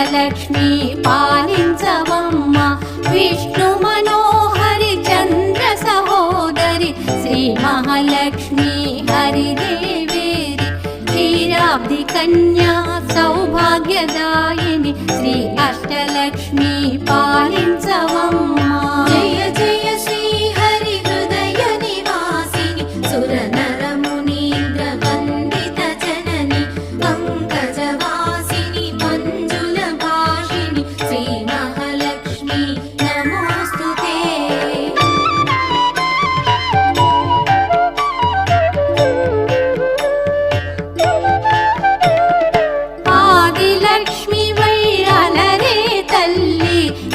అష్టలక్ష్మి పాలించవమ్మ విష్ణు మనోహరి చంద్ర సహోదరి శ్రీ మహాలక్ష్మి హరిదేవేరి క్షీరాబ్ది కన్యా సౌభాగ్యదాయిని శ్రీ అష్టలక్ష్మి పాలించవమ్మ జయ జయ శ్రీ హరి హృదయ నివాసిని సుర నర మునీంద్ర వందిత జనని పంకజవాసిని మంజుల భాషిని శ్రీ మహాలక్ష్మి